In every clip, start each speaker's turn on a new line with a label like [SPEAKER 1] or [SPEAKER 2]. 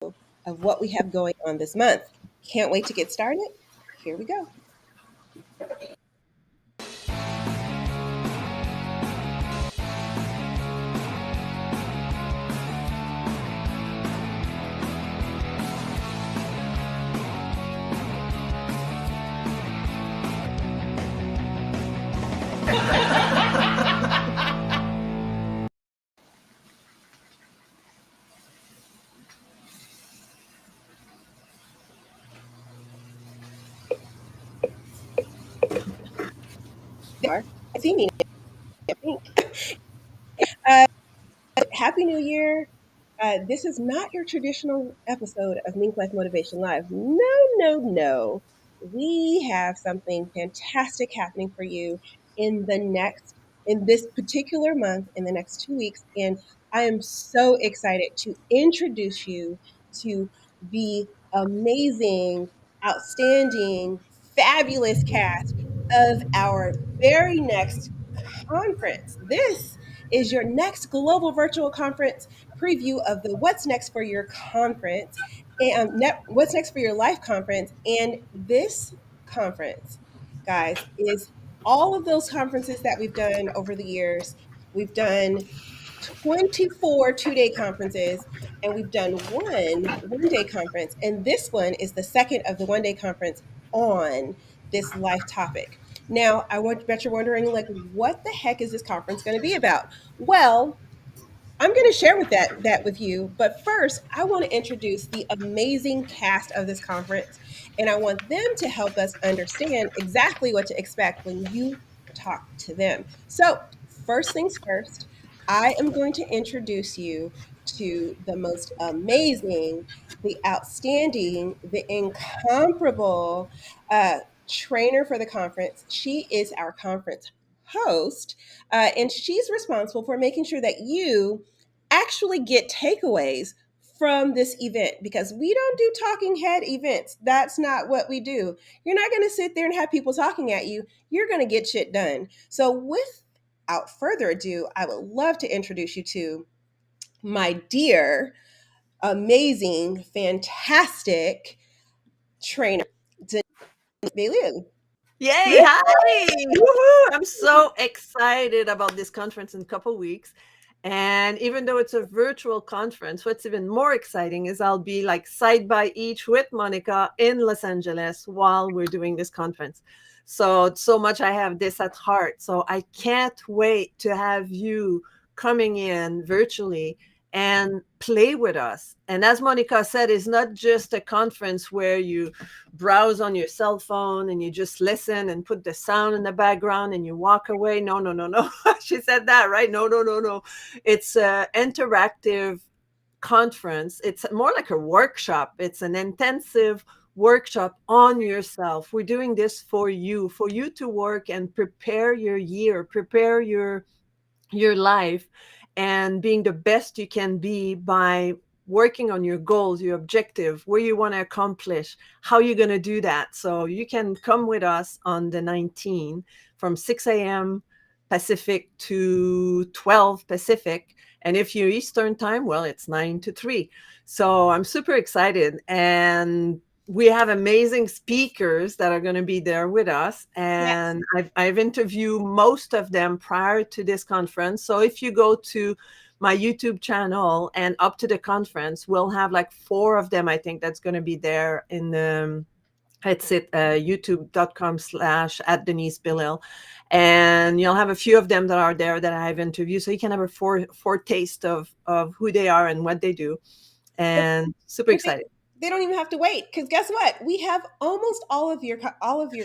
[SPEAKER 1] of what we have going on this month. Can't wait to get started. Here we go. There I see me. I think. Uh, Happy New Year. This is not your traditional episode of Mink Life Motivation Live. No, no, no. We have something fantastic happening for you in this particular month, in the next 2 weeks. And I am so excited to introduce you to the amazing, outstanding, fabulous cast of our very next conference. This is your next global virtual conference preview of the What's Next for Your conference and What's Next for Your Life conference. And this conference, guys, is all of those conferences that we've done over the years. We've done 24 2-day conferences, and we've done one day conference. And this one is the second of the one-day conference on this life topic. Now, bet you're wondering, like, what the heck is this conference going to be about? Well, I'm going to share that with you, but first, I want to introduce the amazing cast of this conference, and I want them to help us understand exactly what to expect when you talk to them. So, first things first, I am going to introduce you to the most amazing, the outstanding, the incomparable trainer for the conference. She is our conference host, and she's responsible for making sure that you actually get takeaways from this event, because we don't do talking head events. That's not what we do. You're not going to sit there and have people talking at you. You're going to get shit done. So, without further ado, I would love to introduce you to my dear, amazing, fantastic trainer, Denise Bailey.
[SPEAKER 2] Yay! Hi! Woohoo! I'm so excited about this conference in a couple weeks. And even though it's a virtual conference, what's even more exciting is I'll be like side by each with Monica in Los Angeles while we're doing this conference. So much I have this at heart. So I can't wait to have you coming in virtually and play with us. And as Monica said, it's not just a conference where you browse on your cell phone and you just listen and put the sound in the background and you walk away. No, no, no, no. She said that, right? No, no, no, no. It's an interactive conference. It's more like a workshop. It's an intensive workshop on yourself. We're doing this for you to work and prepare your year, prepare your life, and being the best you can be by working on your goals, your objective, where you want to accomplish, how you're going to do that. So you can come with us on the 19th from 6 a.m. Pacific to 12 Pacific. And if you're Eastern time, well, it's 9 to 3. So I'm super excited. And we have amazing speakers that are going to be there with us.
[SPEAKER 1] Yes.
[SPEAKER 2] And I've interviewed most of them prior to this conference. So if you go to my YouTube channel and up to the conference, we'll have like 4 of them, I think, that's going to be there in the, it's at youtube.com/at Denise Billil. And you'll have a few of them that are there that I've interviewed. So you can have a foretaste of who they are and what they do. And super
[SPEAKER 1] But
[SPEAKER 2] excited.
[SPEAKER 1] they don't even have to wait, because guess what? We have almost all of your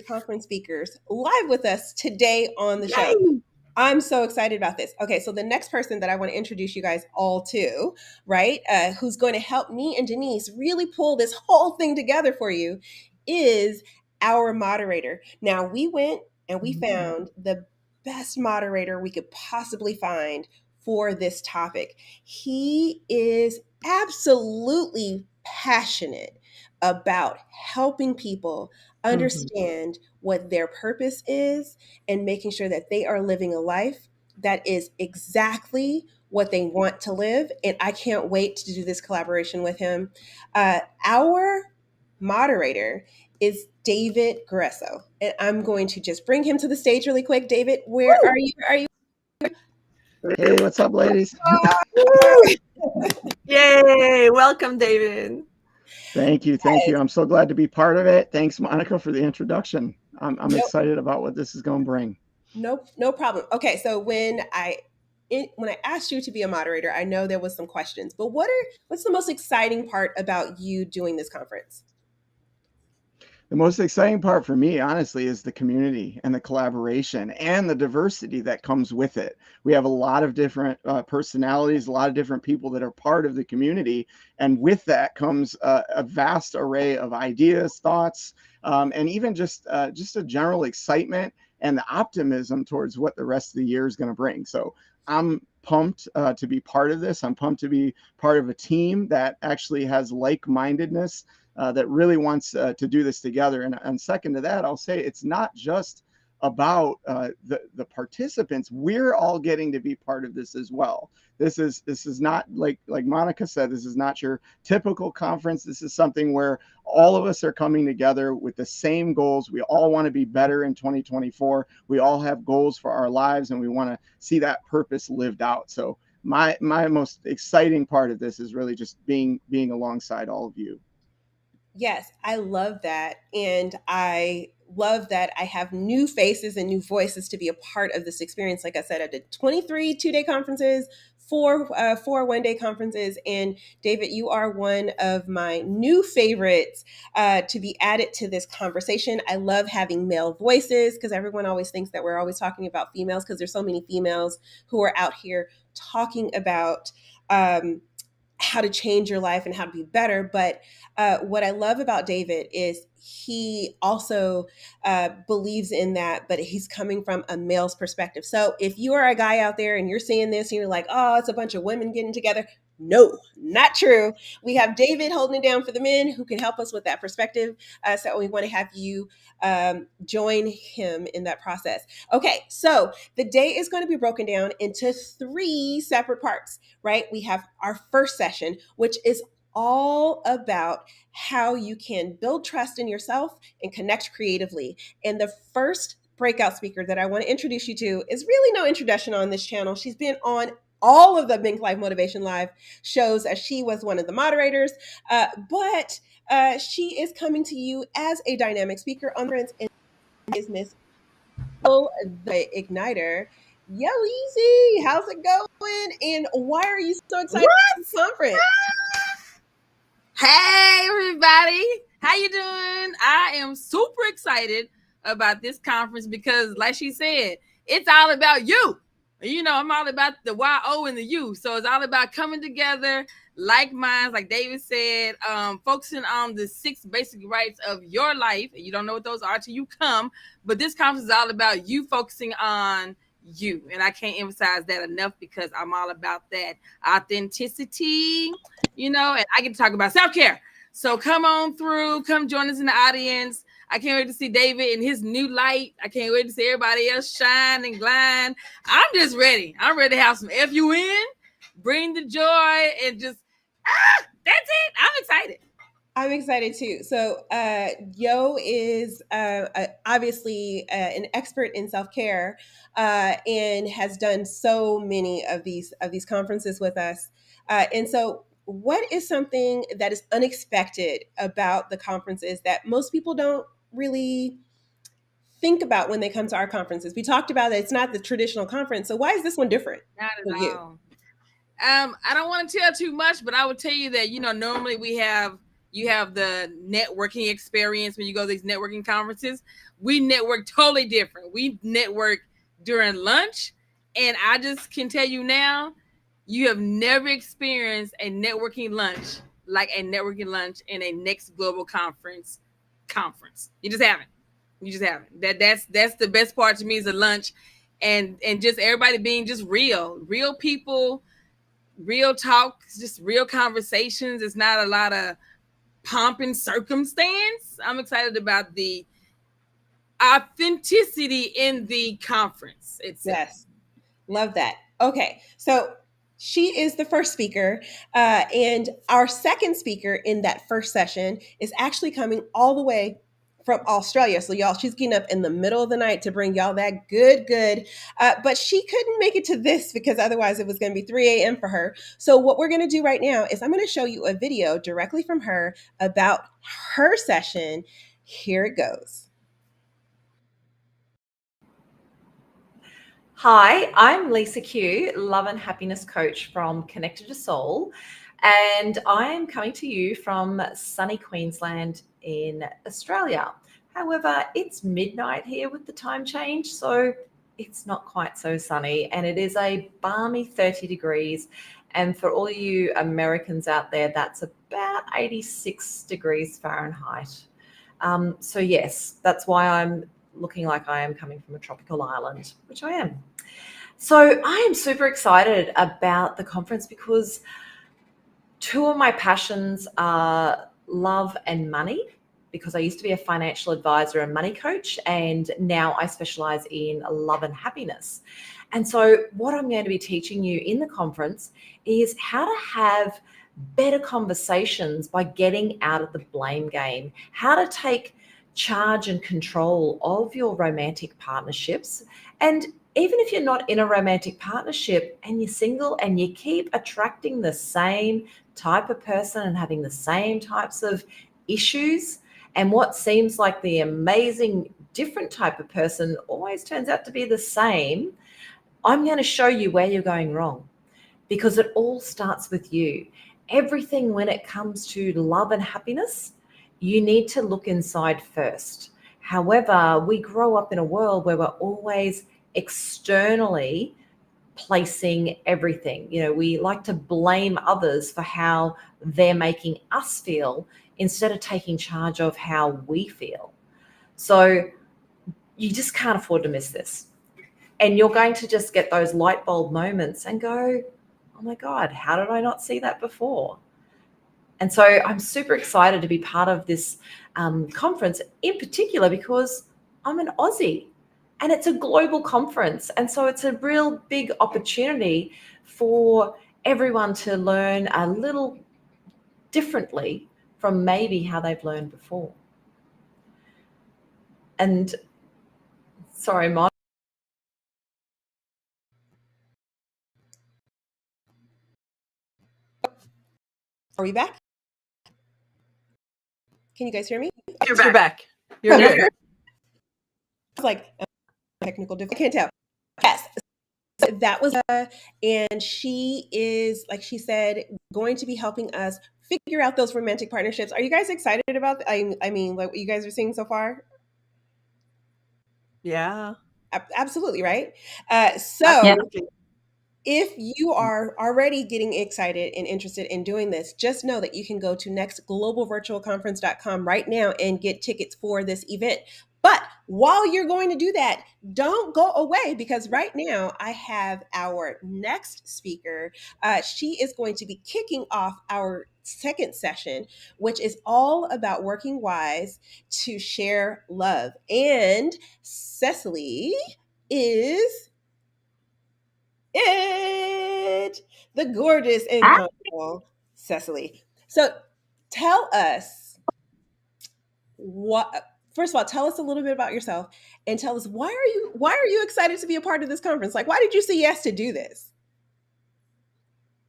[SPEAKER 1] conference speakers live with us today on the show.
[SPEAKER 2] Yay!
[SPEAKER 1] I'm so excited about this. Okay, so the next person that I want to introduce you guys all to, right, who's going to help me and Denise really pull this whole thing together for you, is our moderator. Now, we went and we found the best moderator we could possibly find for this topic. He is absolutely passionate about helping people
[SPEAKER 2] Mhm.
[SPEAKER 1] understand what their purpose is and making sure that they are living a life that is exactly what they want to live. And I can't wait to do this collaboration with him. Our moderator is David Gresso. And I'm going to just bring him to the stage really quick. David, where are
[SPEAKER 2] Woo!
[SPEAKER 1] you? Are you?
[SPEAKER 3] Hey, what's up, ladies?
[SPEAKER 2] Woo! Yay! Welcome, David.
[SPEAKER 3] Thank you. Thank you. I'm so glad to be part of it. Thanks, Monica, for the introduction. I'm
[SPEAKER 1] No,
[SPEAKER 3] excited about what this is going to bring.
[SPEAKER 1] no problem. Okay, so when I asked you to be a moderator, I know there was some questions, but what's the most exciting part about you doing this conference?
[SPEAKER 3] The most exciting part for me, honestly, is the community and the collaboration and the diversity that comes with it. We have a lot of different personalities, a lot of different people that are part of the community. And with that comes a vast array of ideas, thoughts, and even just a general excitement and the optimism towards what the rest of the year is going to bring. So I'm pumped to be part of this. I'm pumped to be part of a team that actually has like-mindedness, that really wants to do this together. And second to that, I'll say it's not just about the participants. We're all getting to be part of this as well. This is not like Monica said. This is not your typical conference. This is something where all of us are coming together with the same goals. We all want to be better in 2024. We all have goals for our lives, and we want to see that purpose lived out. So my most exciting part of this is really just being alongside all of you.
[SPEAKER 1] Yes, I love that. And I love that I have new faces and new voices to be a part of this experience. Like I said, I did 23 2-day conferences, four 1-day conferences. And David, you are one of my new favorites to be added to this conversation. I love having male voices because everyone always thinks that we're always talking about females because there's so many females who are out here talking about. How to change your life and how to be better. But what I love about David is he also believes in that, but he's coming from a male's perspective. So if you are a guy out there and you're seeing this and you're like, oh, it's a bunch of women getting together. No, not true. We have David holding it down for the men who can help us with that perspective. So we want to have you join him in that process. Okay, so the day is going to be broken down into 3 separate parts, right? We have our first session, which is all about how you can build trust in yourself and connect creatively. And the first breakout speaker that I want to introduce you to is really no introduction on this channel. She's been on all of the Mink Life Motivation Live shows as she was one of the moderators, but she is coming to you as a dynamic speaker on the and is Miss the Igniter. Yo, Easy, how's it going? And why are you so excited about this
[SPEAKER 4] What's
[SPEAKER 1] conference?
[SPEAKER 4] Hey everybody, how you doing? I am super excited about this conference because, like she said, it's all about you. You know, I'm all about the YO and the U. So it's all about coming together, like minds, like David said, focusing on the 6 basic rights of your life. You don't know what those are till you come, but this conference is all about you focusing on you. And I can't emphasize that enough because I'm all about that authenticity, and I get to talk about self-care. So come on through, come join us in the audience. I can't wait to see David in his new light. I can't wait to see everybody else shine and glide. I'm just ready. I'm ready to have some FUN, bring the joy, and just, that's it. I'm excited.
[SPEAKER 1] I'm excited too. So, Yo is obviously an expert in self care and has done so many of these conferences with us. And so, what is something that is unexpected about the conferences that most people don't really think about when they come to our conferences? We talked about that it's not the traditional conference. So, why is this one different
[SPEAKER 4] Not
[SPEAKER 1] for
[SPEAKER 4] at
[SPEAKER 1] you?
[SPEAKER 4] all. I don't want to tell too much, but I would tell you that normally you have the networking experience when you go to these networking conferences. We network totally different. We network during lunch, and I just can tell you now, you have never experienced a networking lunch like a networking lunch in a next global conference. You just haven't. You just haven't. That's the best part to me is the lunch, and just everybody being just real people, real talk, just real conversations. It's not a lot of pomp and circumstance. I'm excited about the authenticity in the conference itself.
[SPEAKER 1] Yes. Love that. Okay, so she is the first speaker, and our second speaker in that first session is actually coming all the way from Australia. So y'all, she's getting up in the middle of the night to bring y'all that good. But she couldn't make it to this because otherwise it was going to be 3 a.m. for her. So what we're going to do right now is I'm going to show you a video directly from her about her session. Here it goes.
[SPEAKER 2] Hi, I'm Lisa Q, love and happiness coach from Connected to Soul, and I'm coming to you from sunny Queensland in Australia. However, it's midnight here with the time change, so it's not quite so sunny, and it is a balmy 30 degrees. And for all you Americans out there, that's about 86 degrees Fahrenheit. So yes, that's why I'm looking like I am coming from a tropical island, which I am. So I am super excited about the conference because two of my passions are love and money, because I used to be a financial advisor and money coach, and now I specialize in love and happiness. And so what I'm going to be teaching you in the conference is how to have better conversations by getting out of the blame game, how to take charge and control of your romantic partnerships. And even if you're not in a romantic partnership and you're single and you keep attracting the same type of person and having the same types of issues, and what seems like the amazing different type of person always turns out to be the same, I'm going to show you where you're going wrong, because it all starts with you. Everything when it comes to love and happiness, you need to look inside first. However, we grow up in a world where we're always externally placing everything. You know, we like to blame others for how they're making us feel instead of taking charge of how we feel. So you just can't afford to miss this. And you're going to just get those light bulb moments and go, oh my God, how did I not see that before? And so I'm super excited to be part of this conference in particular because I'm an Aussie and it's a global conference. And so it's a real big opportunity for everyone to learn a little differently from maybe how they've learned before. And sorry, Mon.
[SPEAKER 1] Are we back? Can you guys hear me?
[SPEAKER 2] You're back. You're
[SPEAKER 1] Okay.
[SPEAKER 2] good.
[SPEAKER 1] It's like technical difficulty. I can't tell. Yes, that was and she is, like she said, going to be helping us figure out those romantic partnerships. Are you guys excited about I mean, what you guys are seeing so far?
[SPEAKER 2] Yeah.
[SPEAKER 1] Absolutely, right? So
[SPEAKER 2] Absolutely.
[SPEAKER 1] if you are already getting excited and interested in doing this, just know that you can go to nextglobalvirtualconference.com right now and get tickets for this event. But while you're going to do that, don't go away, because right now I have our next speaker. She is going to be kicking off our second session, which is all about working wise to share love. And Cecily is the gorgeous, incomparable Cecily. So tell us what, first of all, tell us a little bit about yourself and tell us why are you excited to be a part of this conference? Like, why did you say yes to do this?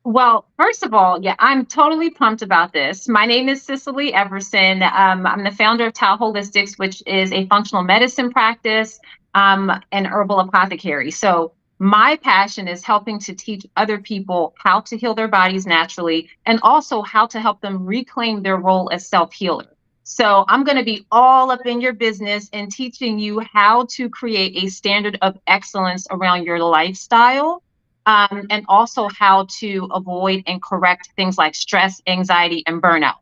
[SPEAKER 5] Well, first of all, yeah, I'm totally pumped about this. My name is Cicely Everson. I'm the founder of Tao Holistics, which is a functional medicine practice, and herbal apothecary. So my passion is helping to teach other people how to heal their bodies naturally and also how to help them reclaim their role as self-healer. So I'm going to be all up in your business and teaching you how to create a standard of excellence around your lifestyle, and also how to avoid and correct things like stress, anxiety, and burnout,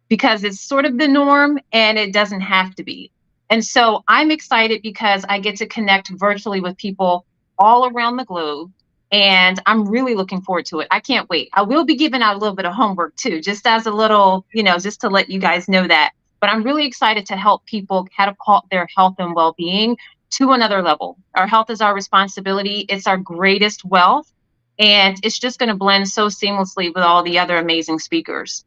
[SPEAKER 5] because it's sort of the norm and it doesn't have to be. And so I'm excited because I get to connect virtually with people all around the globe. And I'm really looking forward to it. I can't wait. I will be giving out a little bit of homework too, just as a little, just to let you guys know that. But I'm really excited to help people catapult their health and well being to another level. Our health is our responsibility. It's our greatest wealth. And it's just going to blend so seamlessly with all the other amazing speakers.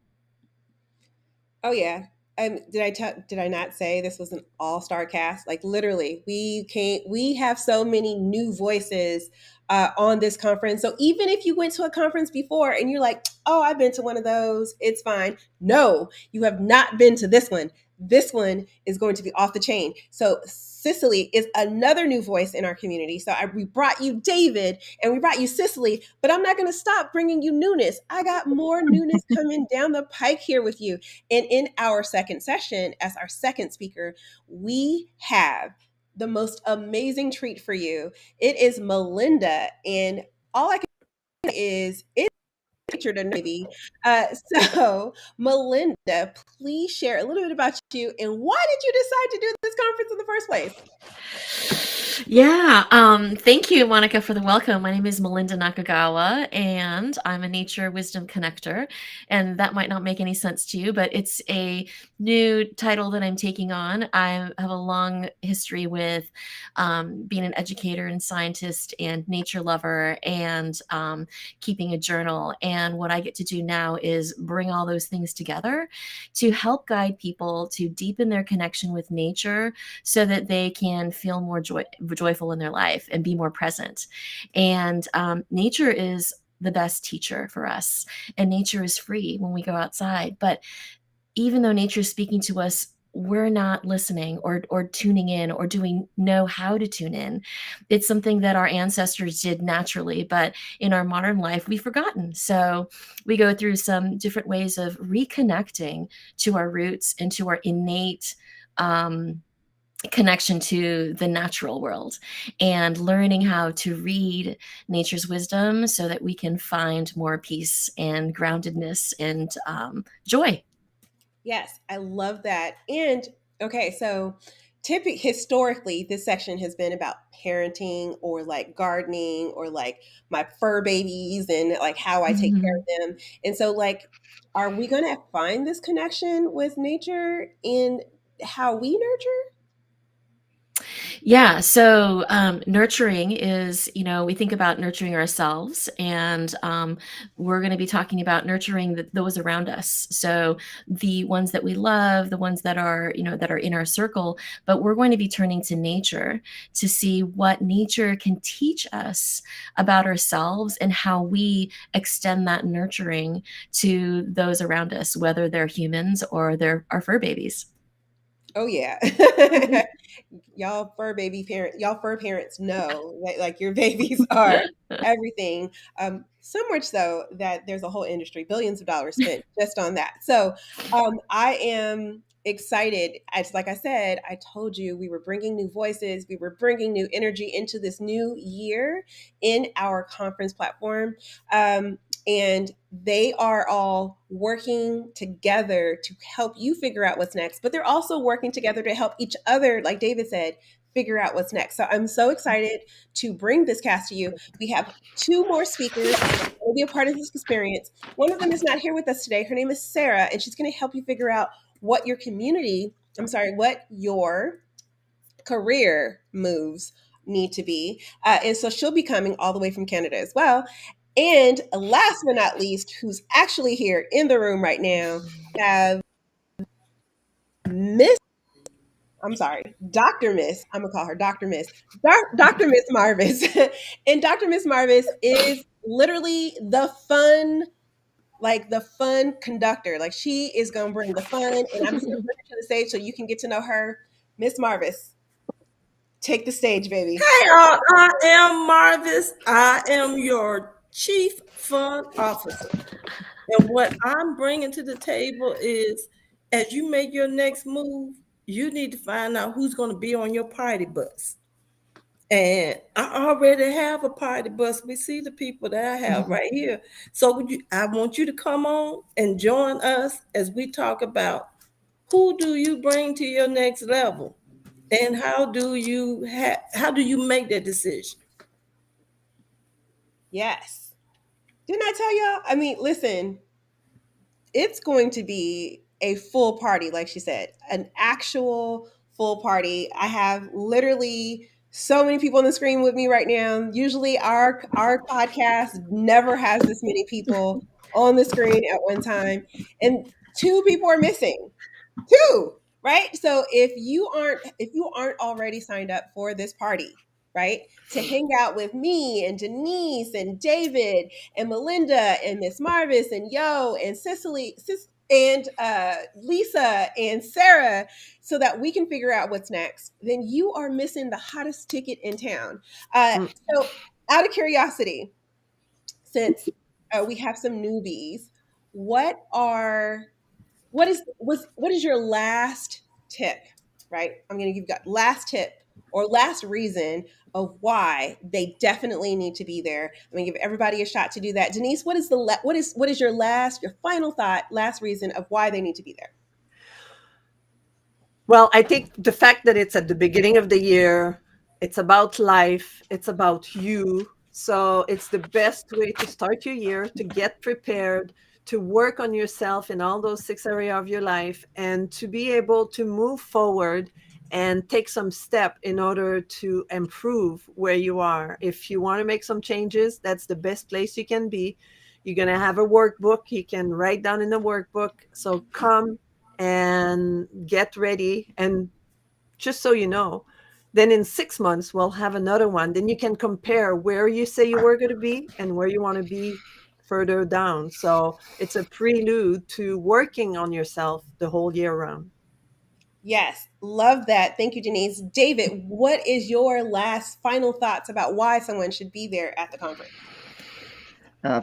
[SPEAKER 1] Oh yeah. Did I not say this was an all-star cast? Like literally, we have so many new voices on this conference. So even if you went to a conference before and you're like, "Oh, I've been to one of those. It's fine." No, you have not been to this one. This one is going to be off the chain. So Cicely is another new voice in our community. So we brought you David and we brought you Cicely, but I'm not going to stop bringing you newness. I got more newness coming down the pike here with you. And in our second session, as our second speaker, we have the most amazing treat for you. It is Melinda, and all I can say is it's featured a maybe. So, Melinda, please share a little bit about you and why did you decide to do this conference in the first place?
[SPEAKER 6] Yeah, thank you, Monica, for the welcome. My name is Melinda Nakagawa, and I'm a nature wisdom connector. And that might not make any sense to you, but it's a new title that I'm taking on. I have a long history with being an educator and scientist and nature lover and keeping a journal. And what I get to do now is bring all those things together to help guide people to deepen their connection with nature so that they can feel more joyful in their life and be more present. And nature is the best teacher for us, and nature is free when we go outside. But even though nature is speaking to us, we're not listening or tuning in or doing know how to tune in. It's something that our ancestors did naturally, but in our modern life, we've forgotten. So we go through some different ways of reconnecting to our roots and to our innate connection to the natural world and learning how to read nature's wisdom so that we can find more peace and groundedness and joy.
[SPEAKER 1] Yes, I love that. And okay, so typically historically this section has been about parenting or like gardening or like my fur babies and like how I take care of them. And so like are we going to find this connection with nature in how we nurture?
[SPEAKER 6] Yeah. So nurturing is, we think about nurturing ourselves, and we're going to be talking about nurturing those around us. So the ones that we love, the ones that are, that are in our circle, but we're going to be turning to nature to see what nature can teach us about ourselves and how we extend that nurturing to those around us, whether they're humans or they're our fur babies.
[SPEAKER 1] Oh yeah. Y'all fur parents know that like your babies are everything. So much so that there's a whole industry, billions of dollars spent just on that. So I am excited. As like I said, I told you we were bringing new voices, we were bringing new energy into this new year in our conference platform. And they are all working together to help you figure out what's next, but they're also working together to help each other, like David said, figure out what's next. So I'm so excited to bring this cast to you. We have two more speakers that will be a part of this experience. One of them is not here with us today. Her name is Sarah, and she's going to help you figure out what your what your career moves need to be. And so she'll be coming all the way from Canada as well. And last but not least, who's actually here in the room right now, have Miss, Dr. Miss, I'm gonna call her Dr. Miss, Dr. Miss Marvis. And Dr. Miss Marvis is literally the fun conductor. Like she is gonna bring the fun, and I'm just gonna bring her to the stage so you can get to know her. Miss Marvis, take the stage, baby.
[SPEAKER 7] Hey, I am Marvis. I am your chief fun officer. And what I'm bringing to the table is as you make your next move, you need to find out who's going to be on your party bus. And I already have a party bus. We see the people that I have right here. So I want you to come on and join us as we talk about who do you bring to your next level, and how do you make that decision?
[SPEAKER 1] Yes. Didn't I tell y'all? I mean, listen, it's going to be a full party, like she said, an actual full party. I have literally So many people on the screen with me right now. Usually our podcast never has this many people on the screen at one time. And two people are missing. Two, right? So if you aren't already signed up for this party, right? To hang out with me and Denise and David and Melinda and Miss Marvis and Yo and and Lisa and Sarah, so that we can figure out what's next, then you are missing the hottest ticket in town.
[SPEAKER 2] Mm.
[SPEAKER 1] So, out of curiosity, since we have some newbies, what are what is your last tip? Right, I'm going to give you that last tip or last reason of why they definitely need to be there. I'm going to give everybody a shot to do that. Denise, what is your final thought, last reason of why they need to be there?
[SPEAKER 2] Well, I think the fact that it's at the beginning of the year, it's about life, it's about you. So it's the best way to start your year, to get prepared, to work on yourself in all those 6 areas of your life, and to be able to move forward and take some step in order to improve where you are. If you want to make some changes, that's the best place you can be. You're going to have a workbook you can write down in the workbook. So come and get ready. And just so you know, then in 6 months, we'll have another one. Then you can compare where you say you were going to be and where you want to be further down. So it's a prelude to working on yourself the whole year round.
[SPEAKER 1] Yes, love that. Thank you, Denise. David, what is your last final thoughts about why someone should be there at the conference?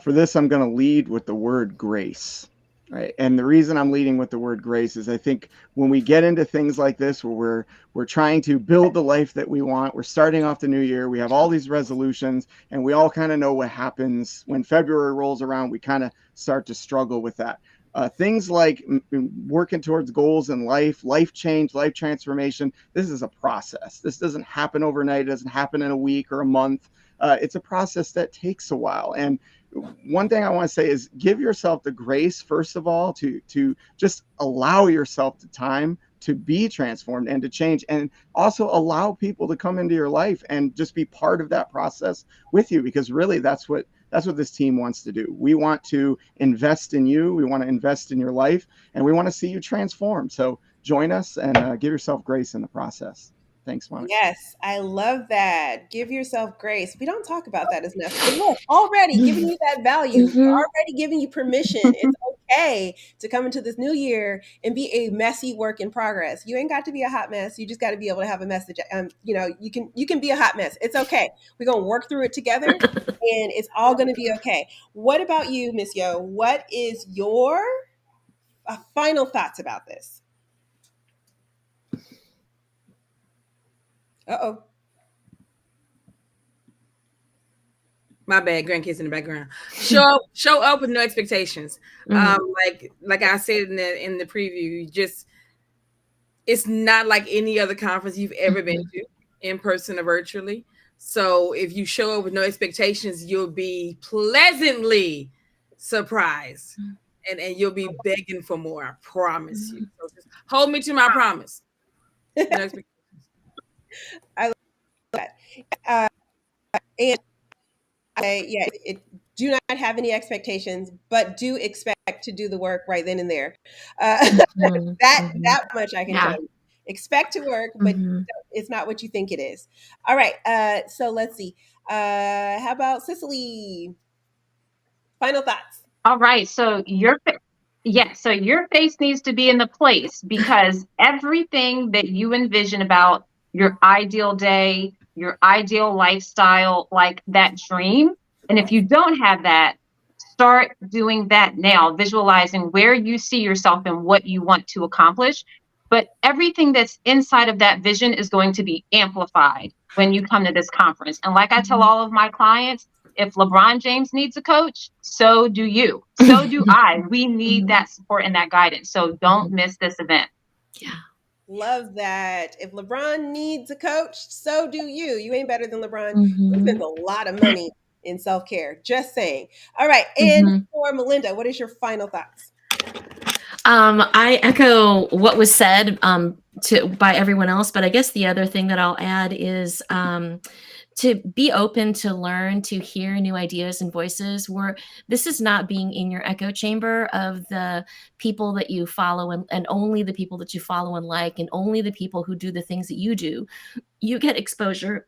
[SPEAKER 3] For this, I'm going to lead with the word grace. Right. And the reason I'm leading with the word grace is I think when we get into things like this, where we're trying to build the life that we want, we're starting off the new year, we have all these resolutions, and we all kind of know what happens when February rolls around. We kind of start to struggle with that. Things like working towards goals in life change, life transformation. This is a process. This doesn't happen overnight. It doesn't happen in a week or a month. It's a process that takes a while. And one thing I want to say is give yourself the grace, first of all, to just allow yourself the time to be transformed and to change, and also allow people to come into your life and just be part of that process with you, because really that's what this team wants to do. We want to invest in you, we want to invest in your life, and we want to see you transform. So join us and give yourself grace in the process. Thanks, Monica.
[SPEAKER 1] Yes, I love that. Give yourself grace. We don't talk about that as enough. But look, already giving you that value, already giving you permission. It's okay to come into this new year and be a messy work in progress. You ain't got to be a hot mess. You just got to be able to have a message. You can be a hot mess. It's okay. We're gonna work through it together, and it's all gonna be okay. What about you, Miss Yo? What is your final thoughts about this? Uh-oh.
[SPEAKER 4] My bad, grandkids in the background. Show up with no expectations. Like I said in the preview, just it's not like any other conference you've ever been to, in person or virtually. So if you show up with no expectations, you'll be pleasantly surprised, and you'll be begging for more. I promise you. So just hold me to my promise. No expectations.
[SPEAKER 1] I love that. And do not have any expectations, but do expect to do the work right then and there. That much I can tell you. Expect to work, but it's not what you think it is. All right. So let's see. How about Cicely? Final thoughts.
[SPEAKER 5] All right. So so your face needs to be in the place, because everything that you envision about your ideal day, your ideal lifestyle, like that dream. And if you don't have that, start doing that now, visualizing where you see yourself and what you want to accomplish. But everything that's inside of that vision is going to be amplified when you come to this conference. And like I tell all of my clients, if LeBron James needs a coach, so do you. So do I. We need that support and that guidance. So don't miss this event.
[SPEAKER 6] Yeah.
[SPEAKER 1] Love that. If LeBron needs a coach, so do you. You ain't better than LeBron. He spends a lot of money in self-care. Just saying. All right. And for Melinda, what is your final thoughts?
[SPEAKER 6] I echo what was said. by everyone else. But I guess the other thing that I'll add is to be open to learn, to hear new ideas and voices. Where this is not being in your echo chamber of the people that you follow, and only the people that you follow and like, and only the people who do the things that you do. You get exposure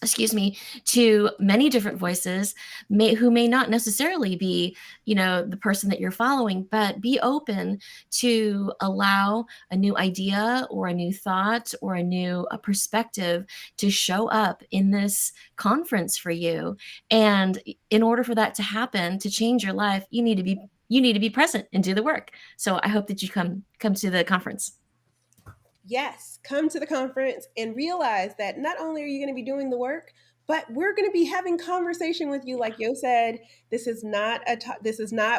[SPEAKER 6] excuse me, to many different voices who may not necessarily be, the person that you're following, but be open to allow a new idea or a new thought or a perspective to show up in this conference for you. And in order for that to happen, to change your life, you need to be present and do the work. So I hope that you come to the conference.
[SPEAKER 1] Yes, come to the conference and realize that not only are you going to be doing the work, but we're going to be having conversation with you. Like Yo said, this is not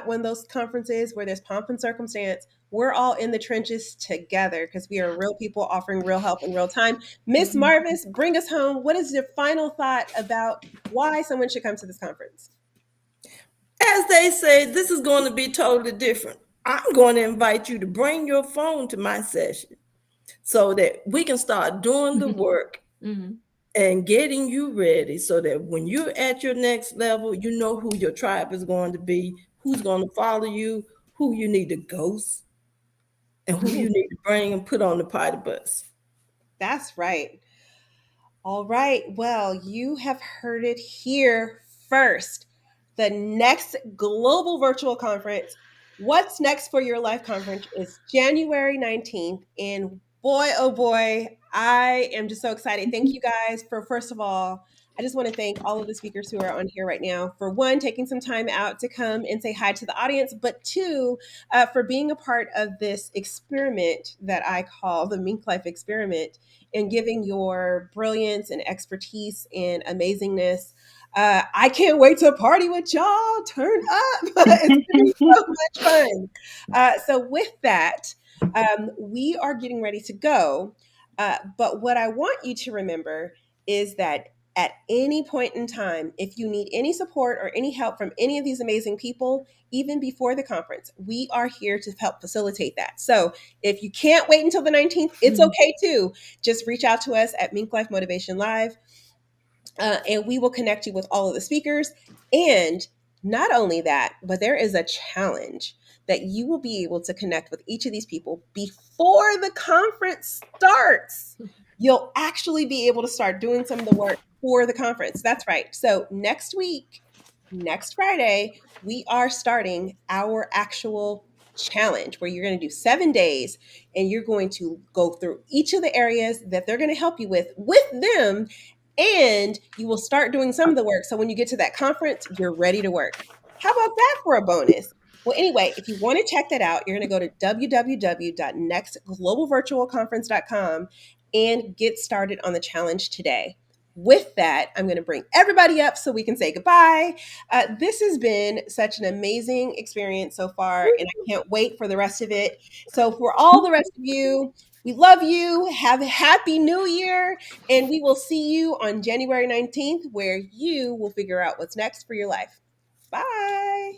[SPEAKER 1] one of those conferences where there's pomp and circumstance. We're all in the trenches together because we are real people offering real help in real time. Miss Marvis, bring us home. What is your final thought about why someone should come to this conference?
[SPEAKER 7] As they say, this is going to be totally different. I'm going to invite you to bring your phone to my session so that we can start doing the work and getting you ready so that when you're at your next level, you know who your tribe is going to be, who's going to follow you, who you need to ghost, and who you need to bring and put on the party bus.
[SPEAKER 1] That's right. All right. Well, you have heard it here first. The next global virtual conference, What's Next for Your Life conference, is January 19th. And boy, oh boy, I am just so excited. Thank you guys for, first of all, I just want to thank all of the speakers who are on here right now for one, taking some time out to come and say hi to the audience, but two, for being a part of this experiment that I call the Mink Life Experiment, and giving your brilliance and expertise and amazingness. I can't wait to party with y'all. Turn up. It's going to be so much fun. So with that, we are getting ready to go. But what I want you to remember is that at any point in time, if you need any support or any help from any of these amazing people, even before the conference, we are here to help facilitate that. So if you can't wait until the 19th, it's okay too. Just reach out to us at Mink Life Motivation Live, and we will connect you with all of the speakers. And not only that, but there is a challenge that you will be able to connect with each of these people before the conference starts. You'll actually be able to start doing some of the work for the conference. That's right. So next week, next Friday, we are starting our actual challenge where you're going to do 7 days and you're going to go through each of the areas that they're going to help you with them, and you will start doing some of the work. So when you get to that conference, you're ready to work. How about that for a bonus? Well, anyway, if you want to check that out, you're going to go to www.nextglobalvirtualconference.com and get started on the challenge today. With that, I'm going to bring everybody up so we can say goodbye. This has been such an amazing experience so far, and I can't wait for the rest of it. So for all the rest of you, we love you. Have a happy new year. And we will see you on January 19th, where you will figure out what's next for your life. Bye.